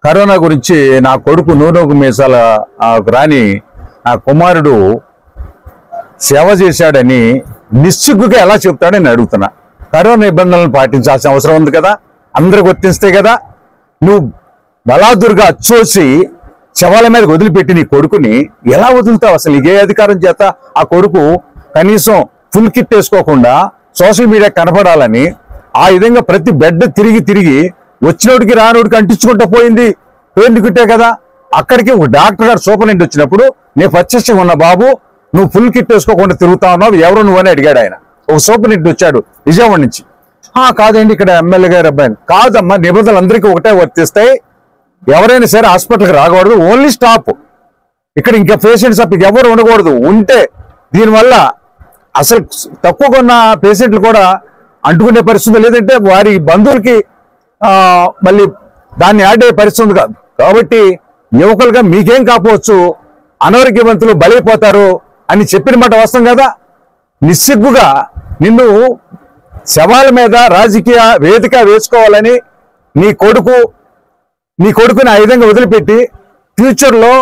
Corona గురించి నా కొడుకు నూనెకు మీసాల రాని నా కుమారుడు సేవ చేశాడని నిస్సిగ్గుగా ఎలా చెప్తాడని అడుగుతున్నా. కరోనా నిబంధనలను పాటించాల్సిన అవసరం ఉంది కదా, అందరికి వర్తిస్తే కదా. నువ్వు బలాదుర్గా అచ్చోసి శవాల మీద వదిలిపెట్టి నీ కొడుకుని ఎలా వదులుతావు? అసలు ఏ అధికారం చేత ఆ కొడుకు కనీసం ఫుల్ కిట్ వేసుకోకుండా సోషల్ మీడియా కనపడాలని ఆ విధంగా ప్రతి బెడ్ తిరిగి తిరిగి వచ్చినోడికి రానోడికి అంటించుకుంటూ పోయింది పేరు కిట్టే కదా. అక్కడికి ఒక డాక్టర్ గారు సూపరింటెండెంట్ వచ్చినప్పుడు నేను ప్రత్యక్షంగా ఉన్న బాబు నువ్వు ఫుల్ కిట్ వేసుకోకుండా తిరుగుతా ఉన్నావు, ఎవరు నువ్వని అడిగాడు ఆయన. ఒక సూపరింటెండెంట్ వచ్చాడు విజయవాడ నుంచి. కాదండి ఇక్కడ ఎమ్మెల్యే గారు అబ్బాయి. కాదమ్మా, నిబంధనలు అందరికీ ఒకటే వర్తిస్తాయి. ఎవరైనా సరే హాస్పిటల్కి రాకూడదు, ఓన్లీ స్టాప్. ఇక్కడ ఇంకా పేషెంట్స్ అప్పుడు ఎవరు ఉండకూడదు. ఉంటే దీనివల్ల అసలు తక్కువగా ఉన్న పేషెంట్లు కూడా అంటుకునే పరిస్థితి, లేదంటే వారి బంధువులకి మళ్ళీ దాన్ని ఆడే పరిస్థితి కాదు. కాబట్టి యువకులుగా మీకేం కాపోవచ్చు, అనారోగ్యవంతులు బలైపోతారు అని చెప్పిన మాట వస్తాం కదా. నిస్సిగ్గుగా నిన్ను శవాల మీద రాజకీయ వేదిక వేసుకోవాలని నీ కొడుకుని ఆ విధంగా వదిలిపెట్టి ఫ్యూచర్లో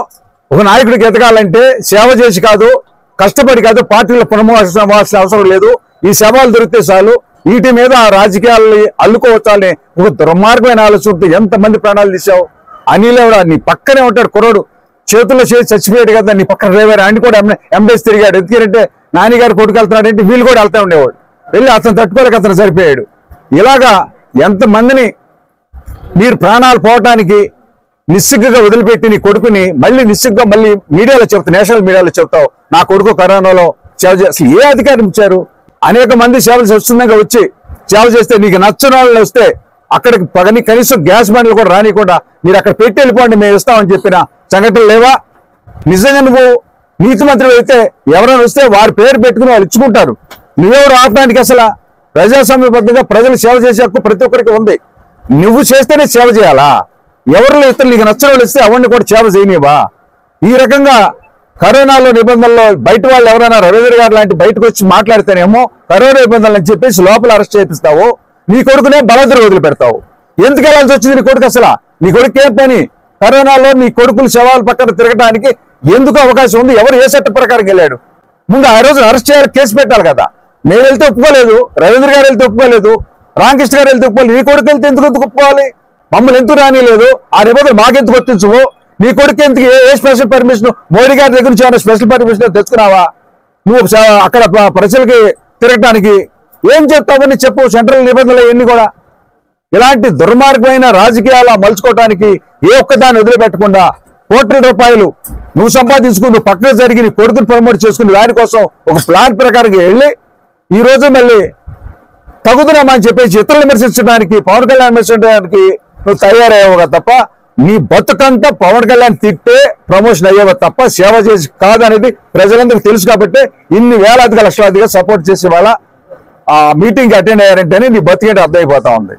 ఒక నాయకుడికి ఎదగాలంటే సేవ చేసి కాదు, కష్టపడి కాదు, పార్టీలో పునమోవాల్సిన అవసరం లేదు. ఈ శవాలు దొరికితే చాలు, వీటి మీద ఆ రాజకీయాలని అల్లుకోవచ్చాలని ఒక దుర్మార్గమైన ఆలోచనతో ఎంతమంది ప్రాణాలు తీసావు. అనిల్ ఎవడా నీ పక్కనే ఉంటాడు, కుర్రోడు చేతుల్లో చేసి చచ్చిపోయాడు కదా, నీ పక్కన డ్రైవర్ ఆయన కూడా ఎంబెస్ తిరిగాడు. ఎందుకంటే నాన్నగారు కొడుకు వెళ్తున్నాడంటే వీళ్ళు కూడా వెళ్తా ఉండేవాడు. వెళ్ళి అతను తట్టుకోలేక అతను సరిపోయాడు. ఇలాగా ఎంతమందిని మీరు ప్రాణాలు పోవటానికి నిస్సిగ్గుగా వదిలిపెట్టి నీ కొడుకుని మళ్ళీ నిస్సిగ్గుగా మళ్ళీ మీడియాలో చెప్తావు, నేషనల్ మీడియాలో చెప్తావు నా కొడుకు కరోనాలో సేవ అసలు ఏ అధికారం ఇచ్చారు? అనేక మంది సేవలు స్వచ్ఛందంగా వచ్చి సేవ చేస్తే నీకు నచ్చని వాళ్ళు వస్తే అక్కడికి కనీసం గ్యాస్ బండ్లు కూడా రానికుండా మీరు అక్కడ పెట్టి వెళ్ళిపోండి మేము ఇస్తామని చెప్పిన సంఘటనలు లేవా? నిజంగా నువ్వు నీతిమంత్రులు అయితే ఎవరైనా వస్తే వారి పేరు పెట్టుకుని వాళ్ళు ఇచ్చుకుంటారు. నువ్వెవరు ఆపడానికి? అసలు ప్రజాస్వామ్యబద్ధంగా ప్రజలు సేవ చేసే హక్కు ప్రతి ఒక్కరికి ఉంది. నువ్వు చేస్తేనే సేవ చేయాలా? ఎవరిలో ఇతరులు నీకు నచ్చిన వాళ్ళు ఇస్తే అవన్నీ కూడా సేవ చేయనివా? ఈ రకంగా కరోనాలో నిబంధనల్లో బయట వాళ్ళు ఎవరైనా రవీంద్ర గారు లాంటి బయటకు వచ్చి మాట్లాడితేనేమో కరోనా నిబంధనలు అని చెప్పేసి లోపల అరెస్ట్ చేపిస్తావు, నీ కొడుకునే బలదురు వదిలిపెడతావు. ఎందుకు వెళ్ళాల్సి వచ్చింది నీ కొడుకు? అసలు నీ కొడుకు ఏం పని? కరోనాలో నీ కొడుకులు శవాల పక్కన తిరగడానికి ఎందుకు అవకాశం ఉంది? ఎవరు ఏ చట్ట ప్రకారం వెళ్ళాడు? ముందు ఆ రోజు అరెస్ట్ చేయాలి, కేసు పెట్టాలి కదా. నేను వెళ్తే ఒప్పుకోలేదు, రవీంద్ర గారు వెళ్తే ఒప్పుకోలేదు, రామకృష్ణ గారు వెళ్తే ఒప్పుకోలేదు, నీ కొడుకు వెళ్తే ఎందుకు ఒప్పుకోవాలి? మమ్మల్ని ఎందుకు రానిలేదు? ఆ నిబంధనలు మాకెందుకు వర్తించవు? నీ కొడుకు ఎందుకు ఏ స్పెషల్ పర్మిషన్? మోడీ గారి దగ్గర నుంచి ఏమైనా స్పెషల్ పర్మిషన్ తెచ్చుకున్నావా? నువ్వు అక్కడ ప్రజలకి తిరగటానికి ఏం చెప్తావని చెప్పు. సెంట్రల్ నిబంధనలు ఎన్ని కూడా ఇలాంటి దుర్మార్గమైన రాజకీయాలు మలుచుకోవటానికి ఏ ఒక్కదాన్ని వదిలిపెట్టకుండా కోట్ల రూపాయలు నువ్వు సంపాదించుకుని నువ్వు పక్కన జరిగి నీ కొడుకుని ప్రమోట్ చేసుకుని దానికోసం ఒక ప్లాన్ ప్రకారంగా వెళ్ళి ఈ రోజు మళ్ళీ తగుదనమా అని చెప్పేసి ఇతరులు విమర్శించడానికి, పవన్ కళ్యాణ్ విమర్శించడానికి నువ్వు తయారయ్యావుగా తప్ప నీ బతుకంతా పవన్ కళ్యాణ్ తిట్టే ప్రమోషన్ అయ్యేవా తప్ప సేవ చేసి కాదనేది ప్రజలందరికీ తెలుసు. కాబట్టి ఇన్ని వేలాదిగా లక్షలాదిగా సపోర్ట్ చేసే వాళ్ళ ఆ మీటింగ్ అటెండ్ అయ్యారంటేనే నీ బతికేంటి అర్థమైపోతా ఉంది.